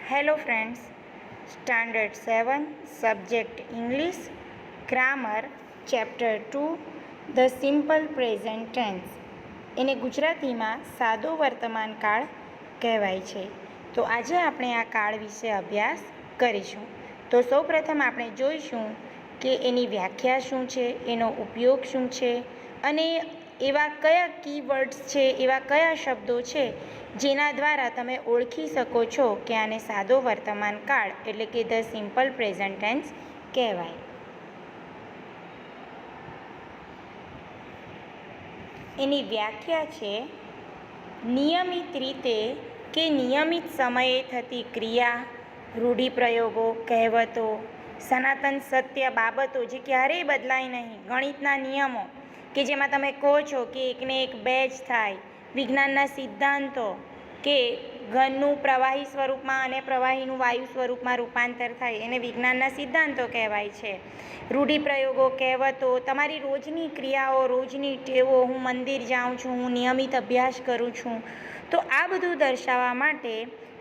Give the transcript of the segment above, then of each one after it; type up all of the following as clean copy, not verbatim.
Hello friends, Standard 7, Subject English, Grammar, Chapter 2, The Simple Present Tense. એને ગુજરાતીમાં સાદો વર્તમાન કાળ કહેવાય છે. તો આજે આપણે આ કાળ વિશે અભ્યાસ કરીશું. તો સૌપ્રથમ આપણે જોઈશું કે એની વ્યાખ્યા શું છે, એનો ઉપયોગ શું છે અને એવા કયા કીવર્ડ્સ છે, એવા કયા શબ્દો છે જેના દ્વારા તમે ઓળખી શકો છો કે આને સાદો વર્તમાન કાળ એટલે કે ધ સિમ્પલ પ્રેઝન્ટ ટેન્સ કહેવાય. એની વ્યાખ્યા છે નિયમિત રીતે કે નિયમિત સમયે થતી ક્રિયા, રૂઢિપ્રયોગો, કહેવતો, સનાતન સત્ય બાબતો જે ક્યારેય બદલાય નહીં, ગણિતના નિયમો કે જેમાં તમે કહો છો કે એકને એક બે જ થાય, વિજ્ઞાનના સિદ્ધાંતો કે ઘનનું પ્રવાહી સ્વરૂપમાં અને પ્રવાહીનું વાયુ સ્વરૂપમાં રૂપાંતર થાય એને વિજ્ઞાનના સિદ્ધાંતો કહેવાય છે. રૂઢિપ્રયોગો, કહેવતો, તમારી રોજની ક્રિયાઓ, રોજની ટેવો, હું મંદિર જાઉં છું, હું નિયમિત અભ્યાસ કરું છું, તો આ બધું દર્શાવવા માટે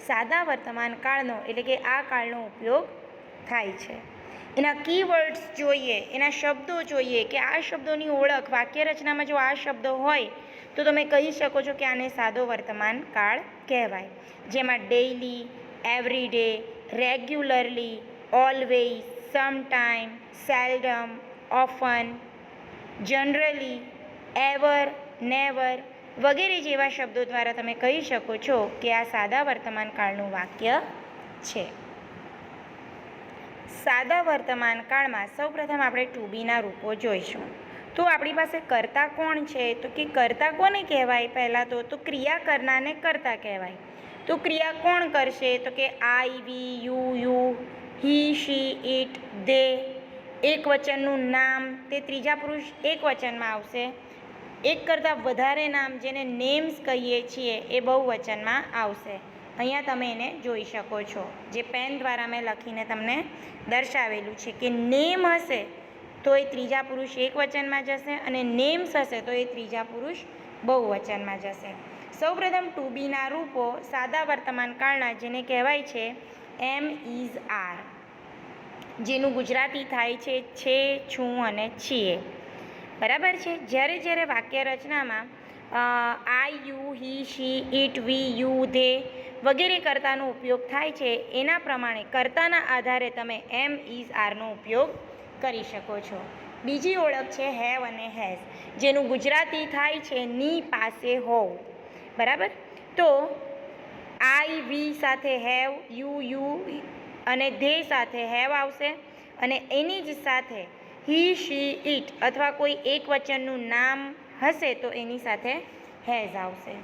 સાદા વર્તમાન કાળનો એટલે કે આ કાળનો ઉપયોગ થાય છે. એના કીવર્ડ્સ જોઈએ, એના શબ્દો જોઈએ કે આ શબ્દોની ઓળખ, વાક્ય રચનામાં જો આ શબ્દો હોય તો તમે કહી શકો છો કે આને સાદો વર્તમાન કાળ કહેવાય. જેમાં daily, everyday, regularly, always, sometime, seldom, often, generally, ever, never વગેરે જેવા શબ્દો દ્વારા તમે કહી શકો છો કે આ સાદા વર્તમાન કાળનું વાક્ય છે. સાદા વર્તમાન કાળમાં સૌપ્રથમ આપણે ટુ બીના રૂપો જોઈશું. તો આપણી પાસે કર્તા કોણ છે? તો કે કર્તા કોને કહેવાય? પહેલાં તો ક્રિયા કરનારને કર્તા કહેવાય. તો ક્રિયા કોણ કરશે? તો કે આઈ, વી, યુ, હી, શી, ઇટ, દે. એક વચનનું નામ તે ત્રીજા પુરુષ એક વચનમાં આવશે. એક કરતાં વધારે નામ જેને નેમ્સ કહીએ છીએ એ બહુવચનમાં આવશે. અહીંયા તમે એને જોઈ શકો છો, જે પેન દ્વારા મેં લખીને તમને દર્શાવેલું છે કે નેમ હશે તો એ ત્રીજા પુરુષ એક વચનમાં જશે અને નેમ્સ હશે તો એ ત્રીજા પુરુષ બહુવચનમાં જશે. સૌપ્રથમ ટુ બીના રૂપો સાદા વર્તમાન કાળના જેને કહેવાય છે એમ, ઇઝ, આર, જેનું ગુજરાતી થાય છે, છું અને છીએ. બરાબર છે. જ્યારે વાક્ય રચનામાં I, you, he, she, it, we, you, they વગેરે કર્તાનો ઉપયોગ થાય છે એના પ્રમાણે કર્તાના આધારે તમે એમ, ઇઝ, આરનો ઉપયોગ કરી શકો છો. બીજી ઓળખ છે હેવ અને હેઝ, જેનું ગુજરાતી થાય છે ની પાસે હોવ. બરાબર. તો આઈ, વી સાથે હેવ, યુ અને ધે સાથે હેવ આવશે અને એની જ સાથે હી, શી, ઇટ અથવા કોઈ એક વચનનું નામ હશે તો એની સાથે હેઝ આવશે.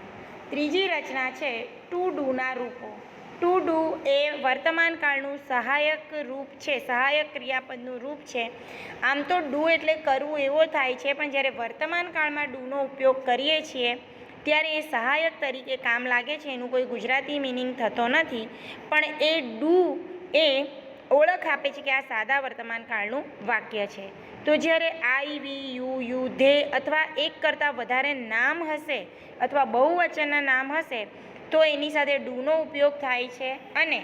ત્રીજી રચના છે ટુ ડુના રૂપો. ટુ ડુ એ વર્તમાન કાળનું સહાયક રૂપ છે, સહાયક ક્રિયાપદનું રૂપ છે. આમ તો ડુ એટલે કરવું એવો થાય છે, પણ જ્યારે વર્તમાન કાળમાં ડુનો ઉપયોગ કરીએ છીએ ત્યારે એ સહાયક તરીકે કામ લાગે છે. એનું કોઈ ગુજરાતી મિનિંગ થતો નથી, પણ એ ડુ એ ઓળખ આપે છે કે આ સાદા વર્તમાન કાળનું વાક્ય છે. તો જ્યારે આઈ, વી, યુ, ધે અથવા એક કરતાં વધારે નામ હશે અથવા બહુવચનના નામ હશે તો એની સાથે ડુનો ઉપયોગ થાય છે અને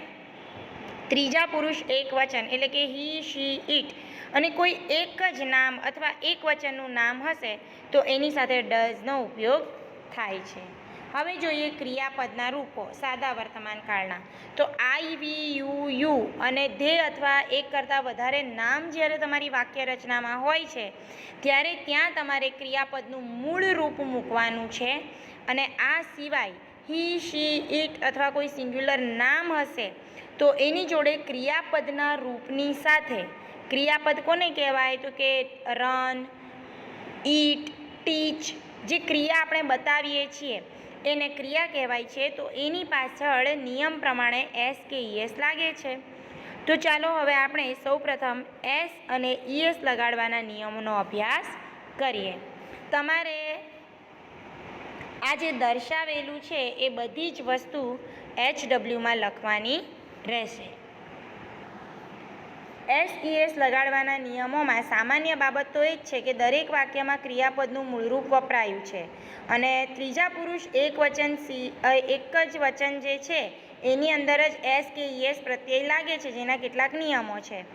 ત્રીજા પુરુષ એક વચન એટલે કે હી, શી, ઇટ અને કોઈ એક જ નામ અથવા એક વચનનું નામ હશે તો એની સાથે ડઝનો ઉપયોગ થાય છે. હવે જોઈએ ક્રિયાપદના રૂપો સાદા વર્તમાન કાળના. તો આઈ, વી, યુ અને ધે અથવા એક કરતાં વધારે નામ જ્યારે તમારી વાક્ય રચનામાં હોય છે ત્યારે ત્યાં તમારે ક્રિયાપદનું મૂળ રૂપ મૂકવાનું છે અને આ સિવાય હી, શી, ઇટ અથવા કોઈ સિંગ્યુલર નામ હશે તો એની જોડે ક્રિયાપદના રૂપની સાથે, ક્રિયાપદ કોને કહેવાય? તો કે રન, ઇટ, ટીચ, જે ક્રિયા આપણે બતાવીએ છીએ એને ક્રિયા કહેવાય છે. તો એની પાછળ નિયમ પ્રમાણે એસ કે ઈએસ લાગે છે. તો ચાલો હવે આપણે સૌપ્રથમ એસ અને ઈએસ લગાડવાના નિયમોનો અભ્યાસ કરીએ. તમારે આ જે દર્શાવેલું છે એ બધી જ વસ્તુ HWમાં લખવાની રહેશે. એસ લગાડવાના નિયમોમાં સામાન્ય બાબત તો એ જ છે કે દરેક વાક્યમાં ક્રિયાપદનું મૂળરૂપ વપરાયું છે અને ત્રીજા પુરુષ એક જ વચન જે છે એની અંદર જ એસ કે ઈએસ પ્રત્યય લાગે છે, જેના કેટલાક નિયમો છે.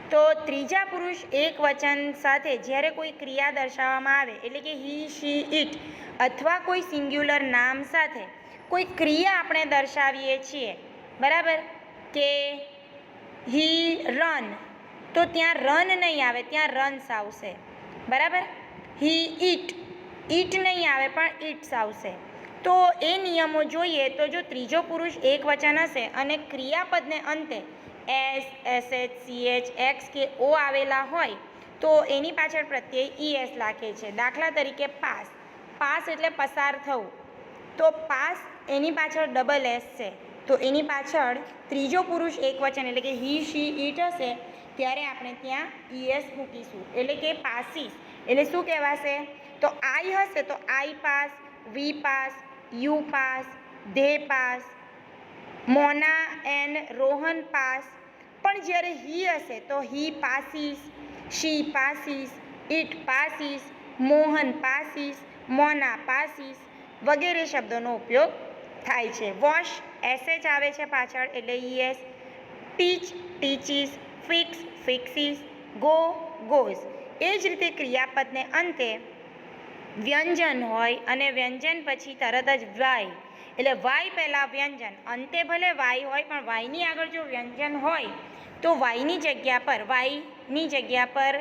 તો ત્રીજા પુરુષ એકવચન સાથે જ્યારે કોઈ ક્રિયા દર્શાવવામાં આવે, એટલે કે હી, શી, ઇટ અથવા કોઈ સિંગ્યુલર નામ સાથે કોઈ ક્રિયા આપણે દર્શાવીએ છીએ, બરાબર, કે હી રન, તો ત્યાં રન નહીં આવે, ત્યાં રન્સ આવશે, બરાબર. હી ઇટ નહીં આવે, પણ ઇટ્સ આવશે. તો એ નિયમો જોઈએ તો જો ત્રીજો પુરુષ એકવચન હશે અને ક્રિયાપદને અંતે એસ, એસએચ, સીએચ, એક્સ કે ઓ આવેલા હોય તો એની પાછળ પ્રત્યય ઈએસ લાગે છે. દાખલા તરીકે પાસ, પાસ એટલે પસાર થવું, તો પાસ એની પાછળ ડબલ એસ છે, તો એની પાછળ ત્રીજો પુરુષ એકવચન એટલે કે હી, શી, ઇટ હશે ત્યારે આપણે ત્યાં ઈએસ મૂકીશું, એટલે કે પાસીસ. એટલે શું કહેવાશે? તો આઈ હશે તો I pass, we pass, you pass, they pass, Mona and Rohan pass. પણ જ્યારે હી હશે તો he passes, she passes, it passes, Mohan passes, Mona passes વગેરે શબ્દોનો ઉપયોગ થાય છે. વોશ એસએચ આવે છે પાછળ એટલે ઈએસ, ટીચ ટીચીસ, ફિક્સ ફિક્સીસ, ગો ગોઝ. એ જ રીતે ક્રિયાપદને અંતે વ્યંજન હોય અને વ્યંજન પછી તરત જ વાય, એટલે વાય પહેલાં વ્યંજન, અંતે ભલે વાય હોય પણ વાયની આગળ જો વ્યંજન હોય તો વાયની જગ્યા પર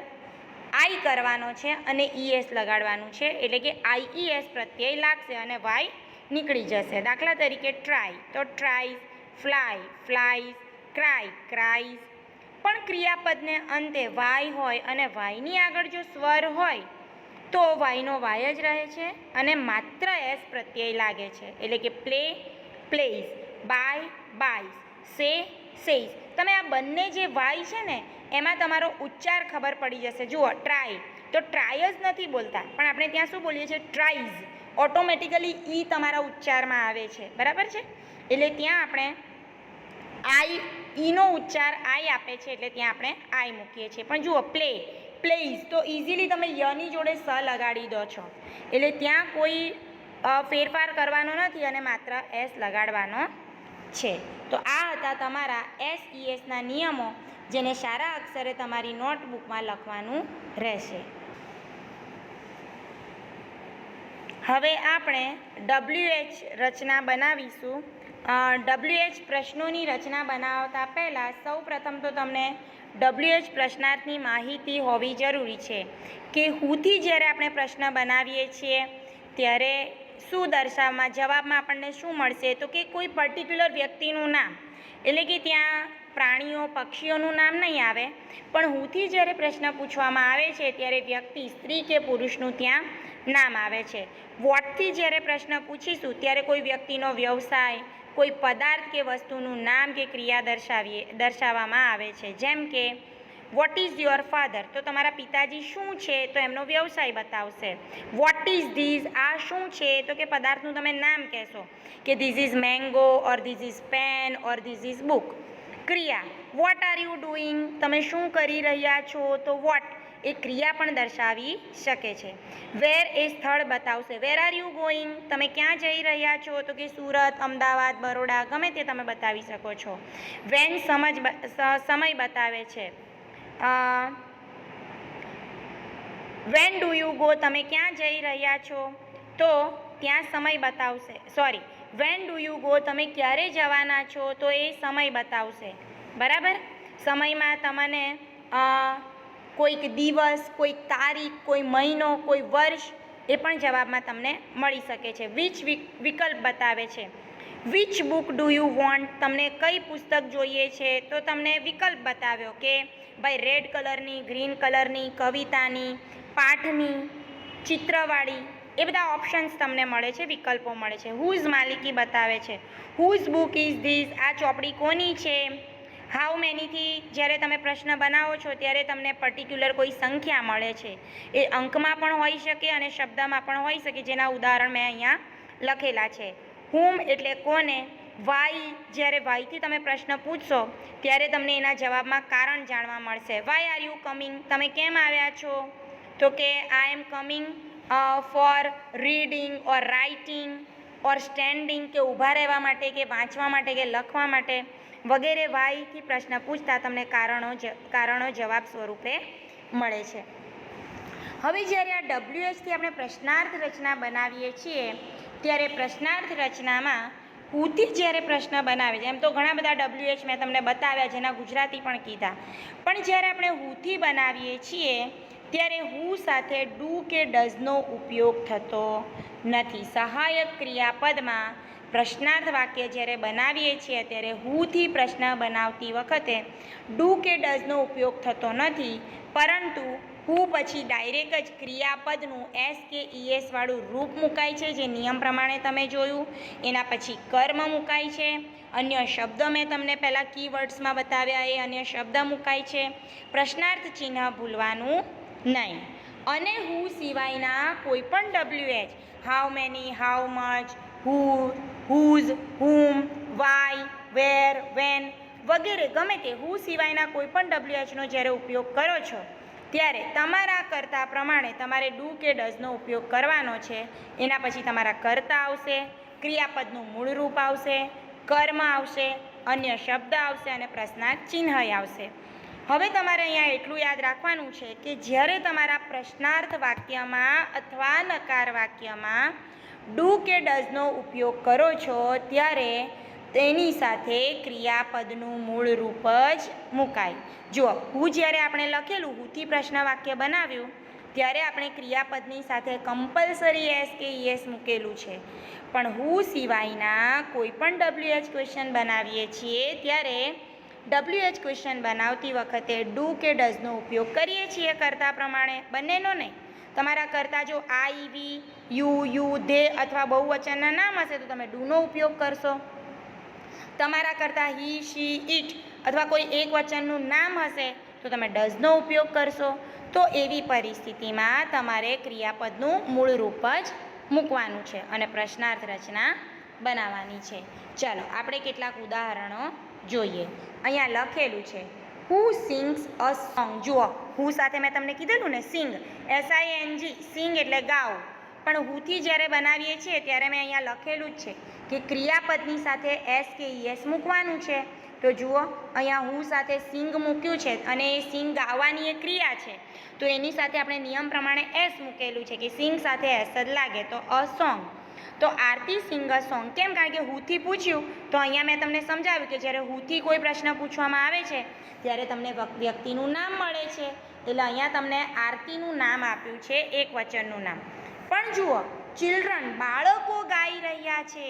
આઈ કરવાનો છે અને ઈએસ લગાડવાનું છે, એટલે કે આઈઈએસ પ્રત્યય લાગશે અને વાય નીકળી જશે. દાખલા તરીકે ટ્રાય, તો ટ્રાઈઝ, ફ્લાય, ફ્લાઈઝ, ક્રાય, ક્રાઈઝ. પણ ક્રિયાપદને અંતે વાય હોય અને વાયની આગળ જો સ્વર હોય તો વાયનો વાય જ રહે છે અને માત્ર એસ પ્રત્યય લાગે છે, એટલે કે પ્લે, પ્લેઝ, બાય, બાયસ, સે, સેઝ. તમે આ બંને જે વાય છે ને એમાં તમારો ઉચ્ચાર ખબર પડી જશે. જુઓ, ટ્રાય તો ટ્રાય જ નથી બોલતા, પણ આપણે ત્યાં શું બોલીએ છીએ? ટ્રાઈઝ. ઓટોમેટિકલી ઈ તમારા ઉચ્ચારમાં આવે છે, બરાબર છે. એટલે ત્યાં આપણે આઈ, ઈનો ઉચ્ચાર આઈ આપે છે એટલે ત્યાં આપણે આઈ મૂકીએ છીએ. પણ જુઓ, પ્લે, પ્લેઝ તો ઇઝીલી તમે યની જોડે સ લગાડી દો છો, એટલે ત્યાં કોઈ ફેરફાર કરવાનો નથી અને માત્ર એસ લગાડવાનો છે. તો આ હતા તમારા એસ ઈએસના નિયમો, જેને સારા અક્ષરે તમારી નોટબુકમાં લખવાનું રહેશે. હવે આપણે WH રચના બનાવીશું. WH પ્રશ્નોની રચના બનાવતા પહેલાં સૌપ્રથમ તો તમને WH પ્રશ્નાર્થની માહિતી હોવી જરૂરી છે કે હુંથી જ્યારે આપણે પ્રશ્ન બનાવીએ છીએ ત્યારે શું દર્શાવવામાં, જવાબમાં આપણને શું મળશે? તો કે કોઈ પર્ટિક્યુલર વ્યક્તિનું નામ, એટલે કે ત્યાં પ્રાણીઓ, પક્ષીઓનું નામ નહીં આવે, પણ હુંથી જ્યારે પ્રશ્ન પૂછવામાં આવે છે ત્યારે વ્યક્તિ, સ્ત્રી કે પુરુષનું ત્યાં નામ આવે છે. વોટથી જ્યારે પ્રશ્ન પૂછીશું ત્યારે કોઈ વ્યક્તિનો વ્યવસાય, કોઈ પદાર્થ કે વસ્તુનું નામ કે ક્રિયા દર્શાવવામાં આવે છે. જેમ કે વોટ ઇઝ યોર ફાધર, તો તમારા પિતાજી શું છે? તો એમનો વ્યવસાય બતાવશે. વોટ ઇઝ ધીઝ, આ શું છે? તો કે પદાર્થનું તમે નામ કહેશો કે this is mango or this is pen or this is book. ક્રિયા, વોટ આર યુ ડુઈંગ, તમે શું કરી રહ્યા છો? તો વોટ એ ક્રિયા પણ દર્શાવી શકે છે. વેર એ સ્થળ બતાવશે. વેર આર યુ ગોઈંગ, તમે ક્યાં જઈ રહ્યા છો? તો કે સુરત, અમદાવાદ, બરોડા, ગમે તે તમે બતાવી શકો છો. વેન સમય બતાવે છે. વેન ડુ યુ ગો, તમે ક્યાં જઈ રહ્યા છો? તો ત્યાં સમય બતાવશે. વેન ડુ યુ ગો, તમે ક્યારે જવાના છો? તો એ સમય બતાવશે, બરાબર. સમયમાં તમને કોઈક દિવસ, કોઈક તારીખ, કોઈ મહિનો, કોઈ વર્ષ એ પણ જવાબમાં તમને મળી શકે છે. વિચ વિકલ્પ બતાવે છે. Which book do you want, તમને કઈ પુસ્તક જોઈએ છે? તો તમને વિકલ્પ બતાવ્યો કે ભાઈ રેડ કલરની, ગ્રીન કલરની, કવિતાની, પાઠની, ચિત્રવાળી, એ બધા ઓપ્શન્સ તમને મળે છે, વિકલ્પો મળે છે. હુઝ માલિકી બતાવે છે. હુઝ બુક ઇઝ ધીઝ, આ ચોપડી કોની છે? હાઉ મેનીથી જ્યારે તમે પ્રશ્ન બનાવો છો ત્યારે તમને પર્ટિક્યુલર કોઈ સંખ્યા મળે છે, એ અંકમાં પણ હોઈ શકે અને શબ્દમાં પણ હોઈ શકે, જેના ઉદાહરણ મેં અહીંયા લખેલા છે. હુમ એટલે કોને. વાય, જ્યારે વાયથી તમે પ્રશ્ન પૂછશો ત્યારે તમને એના જવાબમાં કારણ જાણવા મળશે. વાય આર યુ કમિંગ, તમે કેમ આવ્યા છો? તો કે I am coming for reading or writing. Or standing કે ઊભા રહેવા માટે કે વાંચવા માટે કે લખવા માટે વગેરે વાયથી પ્રશ્ન પૂછતા તમને કારણો જવાબ સ્વરૂપે મળે છે. હવે જ્યારે આ WHથી આપણે પ્રશ્નાર્થ રચના બનાવીએ છીએ ત્યારે પ્રશ્નાર્થ રચનામાં હુથી જ્યારે પ્રશ્ન બનાવે છે, એમ તો ઘણા બધા WH મેં તમને બતાવ્યા જેના ગુજરાતી પણ કીધા, પણ જ્યારે આપણે હુથી બનાવીએ છીએ ત્યારે હુ સાથે ડુ કે ડઝનો ઉપયોગ થતો નથી. સહાયક ક્રિયાપદમાં પ્રશ્નાર્થ વાક્ય જ્યારે બનાવીએ છીએ ત્યારે હુથી પ્રશ્ન બનાવતી વખતે ડુ કે ડઝનો ઉપયોગ થતો નથી, પરંતુ હુ પછી ડાયરેક્ટ જ ક્રિયાપદનું એસ કે ઈએસ વાળું રૂપ મુકાય છે, જે નિયમ પ્રમાણે તમે જોયું. એના પછી કર્મ મુકાય છે, અન્ય શબ્દ મેં તમને પહેલાં કીવર્ડ્સમાં બતાવ્યા એ અન્ય શબ્દ મુકાય છે. પ્રશ્નાર્થ ચિહ્ન ભૂલવાનું નહીં. અને હુ સિવાયના કોઈ પણ WH how many, how much, who, whose, whom, why, where, when વગેરે ગમે તે હુ સિવાયના કોઈ પણ WHનો જ્યારે ઉપયોગ કરો છો ત્યારે તમારા કર્તા પ્રમાણે તમારે ડુ કે ડઝનો ઉપયોગ કરવાનો છે. એના પછી તમારા કર્તા આવશે, ક્રિયાપદનું મૂળ રૂપ આવશે, કર્મ આવશે, અન્ય શબ્દ આવશે અને પ્રશ્નાર્થ ચિહ્ન આવશે. હવે તમારે અહીંયા એટલું યાદ રાખવાનું છે કે જ્યારે તમારા પ્રશ્નાર્થ વાક્યમાં અથવા નકાર વાક્યમાં ડુ કે ડઝનો ઉપયોગ કરો છો ત્યારે તેની સાથે ક્રિયાપદનું મૂળ રૂપ જ મુકાય. જુઓ, હું જ્યારે આપણે લખેલું હુથી પ્રશ્ન વાક્ય બનાવ્યું ત્યારે આપણે ક્રિયાપદની સાથે કમ્પલસરી એસ કે ઈએસ મૂકેલું છે, પણ હુ સિવાયના કોઈ પણ WH ક્વેશ્ચન બનાવીએ છીએ ત્યારે WH ક્વેશ્ચન બનાવતી વખતે ડુ કે ડઝનો ઉપયોગ કરીએ છીએ કર્તા પ્રમાણે, બંનેનો નહીં. તમારા કર્તા જો આઈ, વી, યુ, ધે અથવા બહુવચનના નામ હશે તો તમે ડુનો ઉપયોગ કરશો. તમારા કરતાં હી, શી, ઇટ અથવા કોઈ એક વચનનું નામ હશે તો તમે ડઝનો ઉપયોગ કરશો. તો એવી પરિસ્થિતિમાં તમારે ક્રિયાપદનું મૂળ રૂપ જ મૂકવાનું છે અને પ્રશ્નાર્થ રચના બનાવવાની છે. ચાલો આપણે કેટલાક ઉદાહરણો જોઈએ. અહીંયા લખેલું છે હુ સિંગ્સ અ સોંગ. જુઓ, હુ સાથે મેં તમને કીધેલું ને સિંગ, SING, સિંગ એટલે ગાવ, પણ હુથી જ્યારે બનાવીએ છીએ ત્યારે મેં અહીંયા લખેલું જ છે કે ક્રિયાપદની સાથે એસ કે ઈએસ મૂકવાનું છે. તો જુઓ, અહીંયા હું સાથે સિંગ મૂક્યું છે અને એ સિંગ ગાવાની એક ક્રિયા છે, તો એની સાથે આપણે નિયમ પ્રમાણે એસ મૂકેલું છે કે સિંગ સાથે એસ જ લાગે, તો અ સોંગ. તો આરતી સિંગ અ સોંગ. કેમ? કારણ કે હુથી પૂછ્યું, તો અહીંયા મેં તમને સમજાવ્યું કે જ્યારે હુથી કોઈ પ્રશ્ન પૂછવામાં આવે છે ત્યારે તમને વ્યક્તિનું નામ મળે છે, એટલે અહીંયા તમને આરતીનું નામ આપ્યું છે, એક વચનનું નામ. પણ જુઓ, ચિલ્ડ્રન બાળકો ગાઈ રહ્યા છે,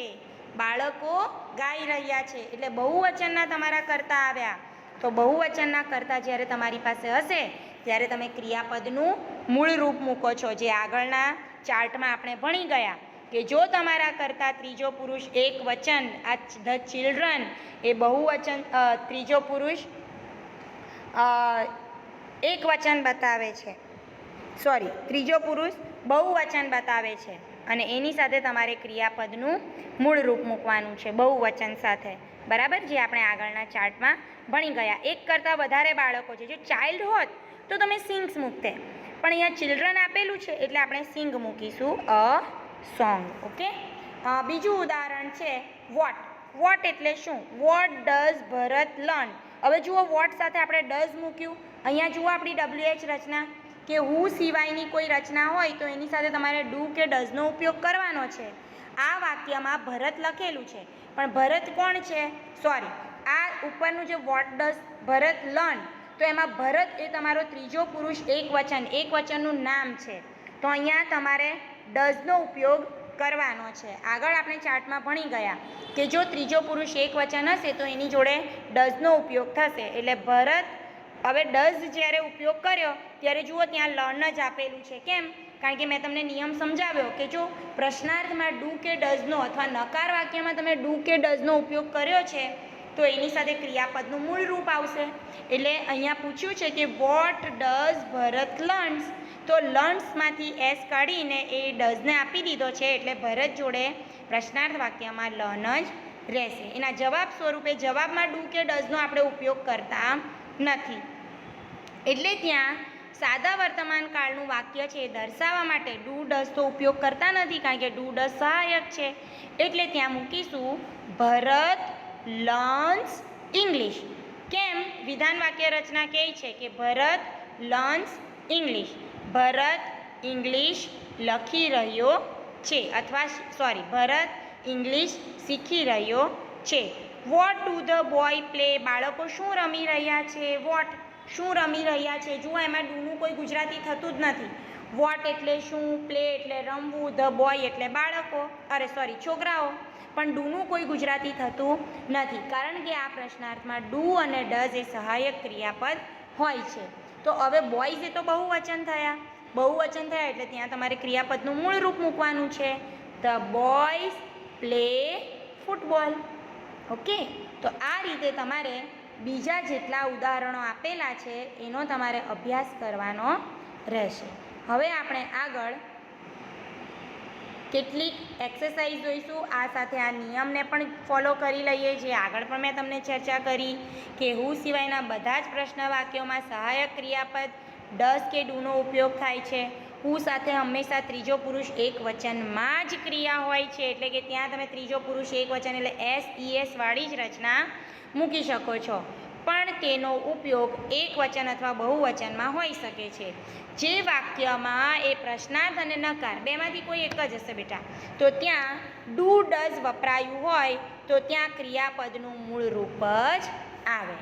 બાળકો ગાઈ રહ્યા છે એટલે બહુવચનના તમારા કર્તા આવ્યા. તો બહુવચનના કર્તા જ્યારે તમારી પાસે હશે ત્યારે તમે ક્રિયાપદનું મૂળ રૂપ મૂકો છો, જે આગળના ચાર્ટમાં આપણે ભણી ગયા કે જો તમારા કર્તા ત્રીજો પુરુષ એક વચન, આ ધ ચિલ્ડ્રન એ બહુવચન ત્રીજો પુરુષ એક વચન બતાવે છે, સોરી ત્રીજો પુરુષ બહુવચન બતાવે છે અને એની સાથે તમારે ક્રિયાપદનું મૂળ રૂપ મૂકવાનું છે બહુવચન સાથે, બરાબર, જે આપણે આગળના ચાર્ટમાં ભણી ગયા. એક કરતાં વધારે બાળકો છે, જો ચાઇલ્ડ હોત તો તમે સિંગ્સ મૂકતે, પણ અહીંયા ચિલ્ડ્રન આપેલું છે એટલે આપણે સિંગ મૂકીશું, અ સોંગ. ઓકે. બીજું ઉદાહરણ છે વોટ. વોટ એટલે શું? What does Bharat learn. હવે જુઓ, વોટ સાથે આપણે ડઝ મૂક્યું. અહીંયા જુઓ આપણી WH રચના કે હુ સિવાયની કોઈ રચના હોય તો એની સાથે તમારે ડુ કે ડઝનો ઉપયોગ કરવાનો છે. આ વાક્યમાં ભરત લખેલું છે, પણ ભરત કોણ છે? સોરી, આ ઉપરનું જે વોટ ડઝ ભરત લર્ન, તો એમાં ભરત એ તમારો ત્રીજો પુરુષ એક વચનનું નામ છે, તો અહીંયા તમારે ડઝનો ઉપયોગ કરવાનો છે. આગળ આપણે ચાર્ટમાં ભણી ગયા કે જો ત્રીજો પુરુષ એક વચન હશે તો એની જોડે ડઝનો ઉપયોગ થશે, એટલે ભરત. હવે ડઝ જ્યારે ઉપયોગ કર્યો ત્યારે જુઓ ત્યાં લર્ન જ આપેલું છે. કેમ? કારણ કે મેં તમને નિયમ સમજાવ્યો કે જો પ્રશ્નાર્થમાં ડુ કે ડઝનો અથવા નકાર વાક્યમાં તમે ડુ કે ડઝનો ઉપયોગ કર્યો છે તો એની સાથે ક્રિયાપદનું મૂળ રૂપ આવશે. એટલે અહીંયા પૂછ્યું છે કે વોટ ડઝ ભરત લર્ન્સ, તો લર્ન્સમાંથી એસ કાઢીને એ ડઝને આપી દીધો છે, એટલે ભરત જોડે પ્રશ્નાર્થ વાક્યમાં લર્ન જ રહેશે. એના જવાબ સ્વરૂપે જવાબમાં ડુ કે ડઝનો આપણે ઉપયોગ કરતા નથી, એટલે ત્યાં સાદા વર્તમાન કાળનું વાક્ય છે એ દર્શાવવા માટે ડુ ડઝ તો ઉપયોગ કરતા નથી, કારણ કે ડુ ડઝ સહાયક છે. એટલે ત્યાં મૂકીશું ભરત લર્ન્સ ઇંગ્લિશ. કેમ? વિધાન વાક્ય રચના કહે છે કે ભરત લર્ન્સ ઇંગ્લિશ. ભરત ઇંગ્લિશ લખી રહ્યો છે, અથવા ભરત ઇંગ્લિશ શીખી રહ્યો છે. What do the boy play? બાળકો શું રમી રહ્યા છે? વોટ શું રમી રહ્યા છે? જુઓ એમાં ડુનું કોઈ ગુજરાતી થતું જ નથી. વોટ એટલે શું, પ્લે એટલે રમવું, ધ બોય એટલે બાળકો, છોકરાઓ, પણ ડુનું કોઈ ગુજરાતી થતું નથી, કારણ કે આ પ્રશ્નાર્થમાં ડુ અને ડઝ એ સહાયક ક્રિયાપદ હોય છે. તો હવે બોયઝ એ તો બહુવચન થયા, એટલે ત્યાં તમારે ક્રિયાપદનું મૂળ રૂપ મૂકવાનું છે. The boys play football. Okay, તો આ રીતે તમારે બીજા જેટલા ઉદાહરણો આપેલા છે એનો તમારે અભ્યાસ કરવાનો રહેશે. હવે આપણે આગળ કેટલીક એક્સરસાઇઝ જોઈશું. આ સાથે આ નિયમને પણ ફોલો કરી લઈએ, જે આગળ પણ મેં તમને ચર્ચા કરી કે હું સિવાયના બધા જ પ્રશ્ન વાક્યોમાં સહાયક ક્રિયાપદ ડઝ કે ડુનો ઉપયોગ થાય છે. હું સાથે હંમેશા ત્રીજો પુરુષ એક વચનમાં જ ક્રિયા હોય છે, એટલે કે ત્યાં તમે ત્રીજો પુરુષ એક વચન એટલે SES વાળી જ રચના મૂકી શકો છો, પણ તેનો ઉપયોગ એક વચન અથવા બહુવચનમાં હોઈ શકે છે. જે વાક્યમાં એ પ્રશ્નાર્થ અને નકાર બેમાંથી કોઈ એક જ હશે બેટા, તો ત્યાં ડુ ડઝ વપરાયું હોય તો ત્યાં ક્રિયાપદનું મૂળ રૂપ જ આવે.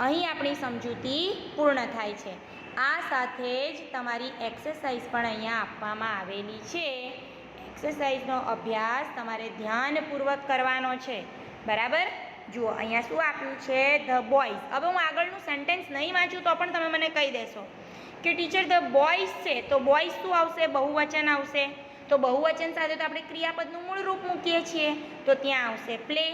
અહીં આપણી સમજૂતી પૂર્ણ થાય છે. આ સાથે જ તમારી એક્સરસાઇઝ પણ અહીંયા આપવામાં આવેલી છે. એક્સરસાઇઝનો અભ્યાસ તમારે ધ્યાનપૂર્વક કરવાનો છે, બરાબર? જુઓ અહીંયા શું આપ્યું છે, ધ બોયઝ. હવે હું આગળનું સેન્ટેન્સ નહીં વાંચું તો પણ તમે મને કહી દેશો કે ટીચર ધ બોયઝ છે, તો બોયઝ શું આવશે? બહુવચન આવશે. તો બહુવચન સાથે તો આપણે ક્રિયાપદનું મૂળ રૂપ મૂકીએ છીએ, તો ત્યાં આવશે પ્લે.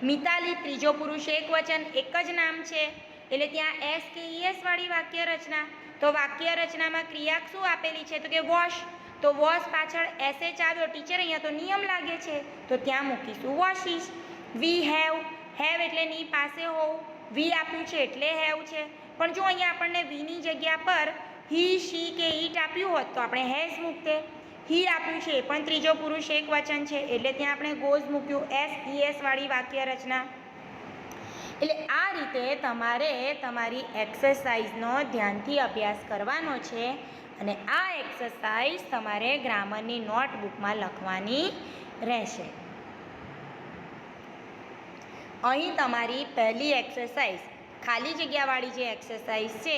મિતાલી ત્રીજો પુરુષ એક વચન, એક જ નામ છે, એટલે ત્યાં SKES વાળી વાક્ય રચના. તો વાક્ય રચનામાં ક્રિયા શું આપેલી છે, તો કે વોશ. તો વોશ પાછળ SH આવ્યો. ટીચર અહીંયા તો નિયમ લાગે છે, તો ત્યાં મૂકીશું વોશિસ. વી હેવ એટલે ની પાસે હોવું, વી આપ્યું છે એટલે હેવ છે, પણ જો અહીંયા આપણને વીની જગ્યા પર હી, શી કે ઈટ આપ્યું હોત તો આપણે હેઝ મૂકતે. હી આપ્યું છે એ પણ ત્રીજો પુરુષ એક વચન છે, એટલે ત્યાં આપણે ગોઝ મૂક્યું, SES વાળી વાક્ય રચના. એટલે આ રીતે તમારે તમારી એક્સરસાઇઝનો ધ્યાનથી અભ્યાસ કરવાનો છે, અને આ એક્સરસાઇઝ તમારે ગ્રામરની નોટબુકમાં લખવાની રહેશે. અહીં તમારી પહેલી એક્સરસાઇઝ ખાલી જગ્યાવાળી જે એક્સરસાઇઝ છે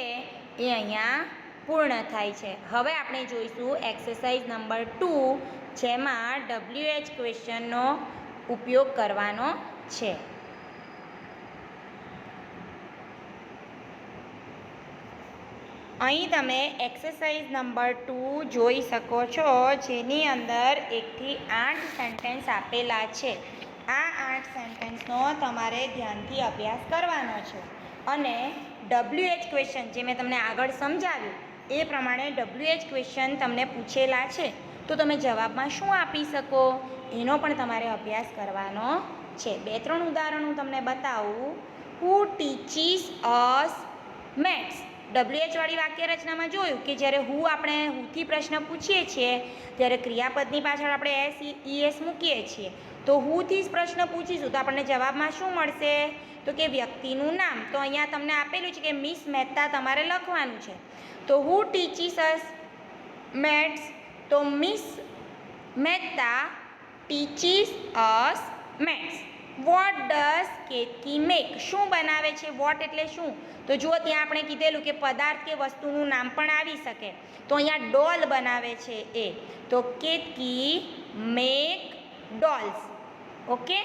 એ અહીંયા પૂર્ણ થાય છે. હવે આપણે જોઈશું એક્સરસાઇઝ નંબર 2, જેમાં WH ક્વેશ્ચનનો ઉપયોગ કરવાનો છે. અહીં તમે એક્સરસાઇઝ નંબર 2 જોઈ શકો છો, જેની અંદર 1 થી 8 સેન્ટેન્સ આપેલા છે. આ 8 સેન્ટેન્સનો તમારે ધ્યાનથી અભ્યાસ કરવાનો છે, અને WH ક્વેશ્ચન જે મેં તમને આગળ સમજાવ્યું એ પ્રમાણે WH ક્વેશ્ચન તમને પૂછેલા છે, તો તમે જવાબમાં શું આપી શકો એનો પણ તમારે અભ્યાસ કરવાનો છે. 2-3 ઉદાહરણ હું તમને બતાવું. હુ ટીચીસ અસ મેથ્સ. WH વાળી વાક્ય રચનામાં જોયું કે જ્યારે આપણે હુથી પ્રશ્ન પૂછીએ છીએ ત્યારે ક્રિયાપદની પાછળ આપણે SES મૂકીએ છીએ. તો હુથી જ પ્રશ્ન પૂછીશું તો આપણને જવાબમાં શું મળશે, તો કે વ્યક્તિનું નામ. તો અહીંયા તમને આપેલું છે કે મિસ મહેતા તમારે લખવાનું છે. તો હુ ટીચીસ અસ મેથ્સ, તો miss Mehta teaches us maths. What does Ketaki make? શું બનાવે છે? વોટ એટલે શું? તો જુઓ ત્યાં આપણે કીધેલું કે પદાર્થ કે વસ્તુનું નામ પણ આવી શકે, તો અહીંયા ડોલ બનાવે છે એ, તો Ketaki make dolls. Okay,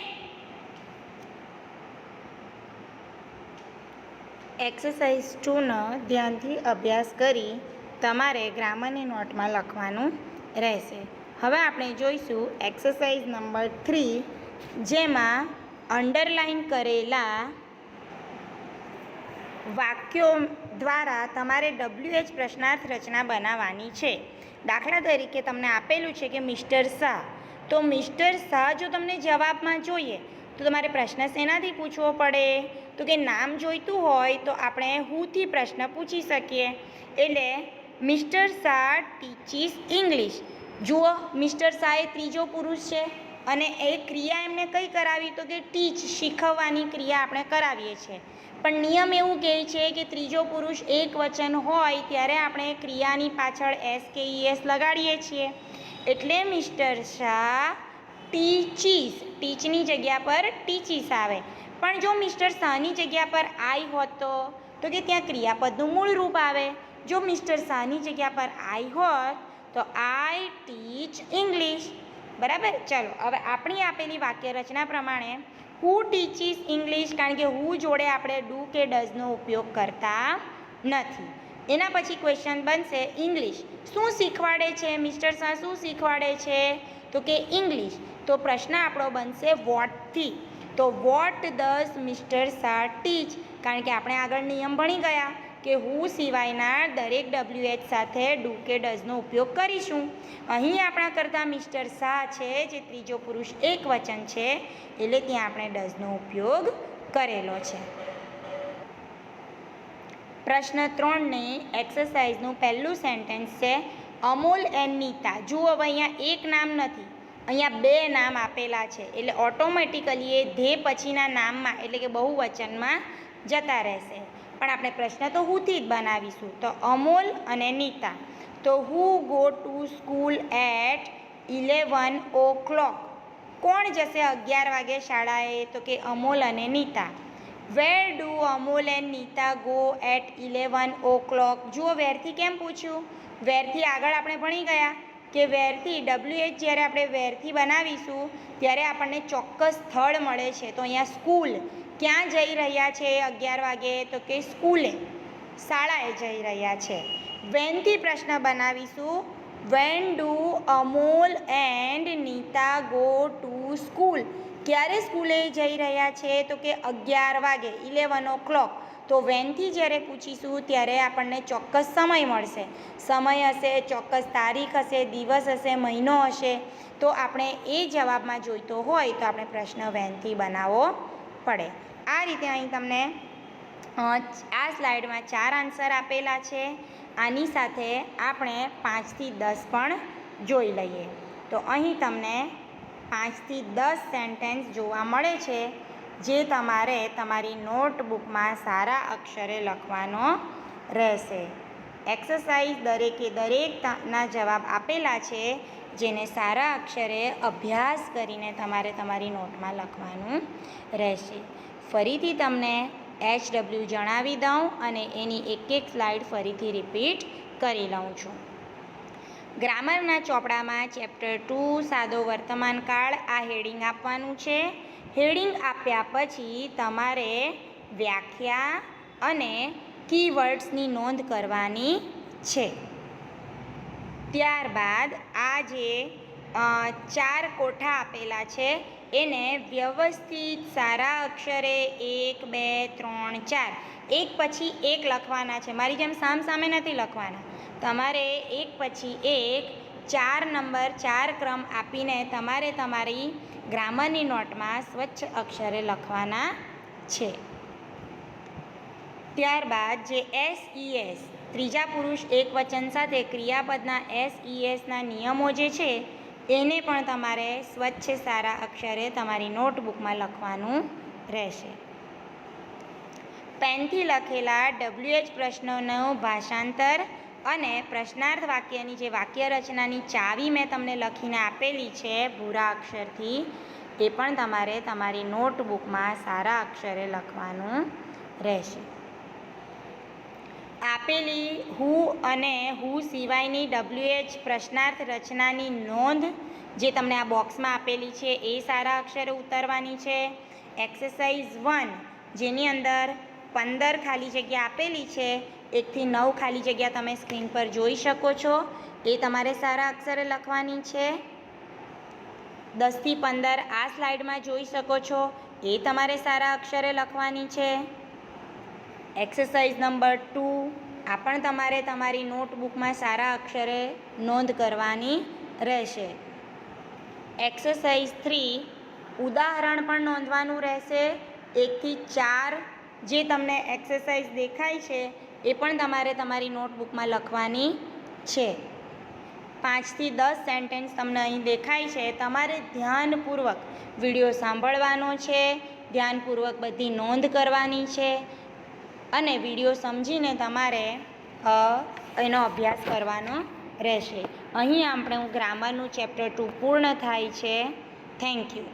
exercise 2નો ધ્યાનથી અભ્યાસ કરી તમારે ગ્રામરની નોટમાં લખવાનું રહેશે. હવે આપણે જોઈશું એક્સરસાઇઝ નંબર 3, જેમાં અંડરલાઇન કરેલા વાક્યો દ્વારા તમારે WH પ્રશ્નાર્થ રચના બનાવવાની છે. દાખલા તરીકે તમને આપેલું છે કે મિસ્ટર શાહ, તો મિસ્ટર શાહ જો તમને જવાબમાં જોઈએ તો તમારે પ્રશ્ન શેનાથી પૂછવો પડે? તો કે નામ જોઈતું હોય તો આપણે હુથી પ્રશ્ન પૂછી શકીએ. એટલે મિસ્ટર શાહ ટીચીસ ઇંગ્લિશ. જુઓ, મિસ્ટર શાહ એ ત્રીજો પુરુષ છે અને એ ક્રિયા એમને કઈ કરાવી? તો કે ટીચ, શીખવવાની ક્રિયા આપણે કરાવીએ છીએ. પણ નિયમ એવું કહે છે કે ત્રીજો પુરુષ એક વચન હોય ત્યારે આપણે ક્રિયાની પાછળ SKES લગાડીએ છીએ. એટલે મિસ્ટર શાહ ટીચીસ, ટીચની જગ્યા પર ટીચીસ આવે. પણ જો મિસ્ટર શાહની જગ્યા પર આઈ હોત તો કે ત્યાં ક્રિયાપદનું મૂળ રૂપ આવે. જો મિસ્ટર શાહની જગ્યા પર આઈ હોત તો આઈ ટીચ ઇંગ્લિશ. બરાબર. ચલો હવે આપણી આપેલી વાક્ય રચના પ્રમાણે હુ ટીચીસ ઇંગ્લિશ, કારણ કે હુ જોડે આપણે ડુ કે ડઝનો ઉપયોગ કરતા નથી. એના પછી ક્વેશ્ચન બનશે ઇંગ્લિશ. શું શીખવાડે છે મિસ્ટર શાહ? શું શીખવાડે છે? તો કે ઇંગ્લિશ. તો પ્રશ્ન આપણો બનશે વોટથી. તો વોટ ડઝ મિસ્ટર શાહ ટીચ? કારણ કે આપણે આગળ નિયમ ભણી ગયા કે હુ સિવાયના દરેક WH સાથે ડુ કે ડઝનો ઉપયોગ કરીશું. અહીં આપણા કરતાં મિસ્ટર શાહ છે જે ત્રીજો પુરુષ એક વચન છે, એટલે ત્યાં આપણે ડઝનો ઉપયોગ કરેલો છે. પ્રશ્ન 3ની એક્સરસાઇઝનું પહેલું સેન્ટેન્સ છે અમોલ એન્ડ નીતા. જુઓ, હવે અહીંયા એક નામ નથી, અહીંયા બે નામ આપેલા છે, એટલે ઓટોમેટિકલી એ ધે પછીના નામમાં એટલે કે બહુવચનમાં જતા રહેશે. પણ આપણે પ્રશ્ન તો હુથી જ બનાવીશું. તો અમોલ અને નીતા. તો who go to school at 11 o'clock. કોણ જશે 11 વાગે શાળાએ? તો કે અમોલ અને Nita. Where do Amol and Nita go at 11 o'clock. જુઓ, વેરથી કેમ પૂછ્યું? વેરથી આગળ આપણે ભણી ગયા કે વેરથી WH જ્યારે આપણે વેરથી બનાવીશું ત્યારે આપણને ચોક્કસ સ્થળ મળે છે. તો અહીંયા સ્કૂલ, ક્યાં જઈ રહ્યા છે 11 વાગે? તો કે સ્કૂલે, શાળાએ જઈ રહ્યા છે. વેનથી પ્રશ્ન બનાવીશું. When do Amol and Nita go to school. ક્યારે સ્કૂલે જઈ રહ્યા છે? તો કે 11 વાગે, 11 o'clock. તો વેનથી જ્યારે પૂછીશું ત્યારે આપણને ચોક્કસ સમય મળશે. સમય હશે, ચોક્કસ તારીખ હશે, દિવસ હશે, મહિનો હશે. તો આપણે એ જવાબમાં જોઈતો હોય તો આપણે પ્રશ્ન વેનથી બનાવવો પડે. આ રીતે અહીં તમને આ સ્લાઇડમાં 4 આન્સર આપેલા છે. આની સાથે આપણે 5 થી 10 પણ જોઈ લઈએ. તો અહીં તમને 5 થી 10 સેન્ટેન્સ જોવા મળે છે જે તમારે તમારી નોટબુકમાં સારા અક્ષરે લખવાનો રહેશે. એક્સરસાઇઝ દરેકે દરેકના જવાબ આપેલા છે, જેને સારા અક્ષરે અભ્યાસ કરીને તમારે તમારી નોટમાં લખવાનું રહેશે. ફરીથી તમને HW જણાવી દઉં અને એની એક સ્લાઇડ ફરીથી રિપીટ કરી લઉં છું. ગ્રામરના ચોપડામાં ચેપ્ટર 2 સાદો વર્તમાનકાળ આ હેડિંગ આપવાનું છે. હેડિંગ આપ્યા પછી તમારે વ્યાખ્યા અને કીવર્ડ્સની નોંધ કરવાની છે. ત્યારબાદ આ જે 4 કોઠા આપેલા છે એને વ્યવસ્થિત સારા અક્ષરે 1, 2, 3, 4 એક પછી એક લખવાના છે. મારી જેમ સામે નથી લખવાના. તમારે એક પછી એક 4 નંબર 4 ક્રમ આપીને તમારે તમારી ગ્રામરની નોટમાં સ્વચ્છ અક્ષરે લખવાના છે. ત્યારબાદ જે SES ત્રીજા પુરુષ એક વચન સાથે ક્રિયાપદના SESના નિયમો જે છે એને પણ તમારે સ્વચ્છ સારા અક્ષરે તમારી નોટબુકમાં લખવાનું રહેશે. પેનથી લખેલા WH પ્રશ્નોનું ભાષાંતર અને પ્રશ્નાર્થ વાક્યની જે વાક્ય રચનાની ચાવી મેં તમને લખીને આપેલી છે ભૂરા અક્ષરથી, એ પણ તમારે તમારી નોટબુકમાં સારા અક્ષરે લખવાનું રહેશે. આપેલી હુ અને હુ સિવાયની WH પ્રશ્નાર્થ રચનાની નોંધ જે તમને આ બોક્સમાં આપેલી છે એ સારા અક્ષરે ઉતારવાની છે. એક્સરસાઇઝ 1 જેની અંદર 15 ખાલી જગ્યા આપેલી છે, 1 થી 9 ખાલી જગ્યા તમે સ્ક્રીન પર જોઈ શકો છો, એ તમારે સારા અક્ષરે લખવાની છે. 10 થી 15 આ સ્લાઇડમાં જોઈ શકો છો, એ તમારે સારા અક્ષરે લખવાની છે. એક્સરસાઇઝ નંબર 2 આ પણ તમારે તમારી નોટબુકમાં સારા અક્ષરે નોંધ કરવાની રહેશે. એક્સરસાઇઝ 3 ઉદાહરણ પણ નોંધવાનું રહેશે. 1 થી 4 જે તમને એક્સરસાઇઝ દેખાય છે એ પણ તમારે તમારી નોટબુકમાં લખવાની છે. 5 થી 10 સેન્ટેન્સ તમને અહીં દેખાય છે. તમારે ધ્યાનપૂર્વક વિડીયો સાંભળવાનો છે, ધ્યાનપૂર્વક બધી નોંધ કરવાની છે અને વિડીયો સમજીને તમારે એનો અભ્યાસ કરવાનો રહેશે. અહીં આપણે ગ્રામરનું ચેપ્ટર 2 પૂર્ણ થાય છે. Thank you.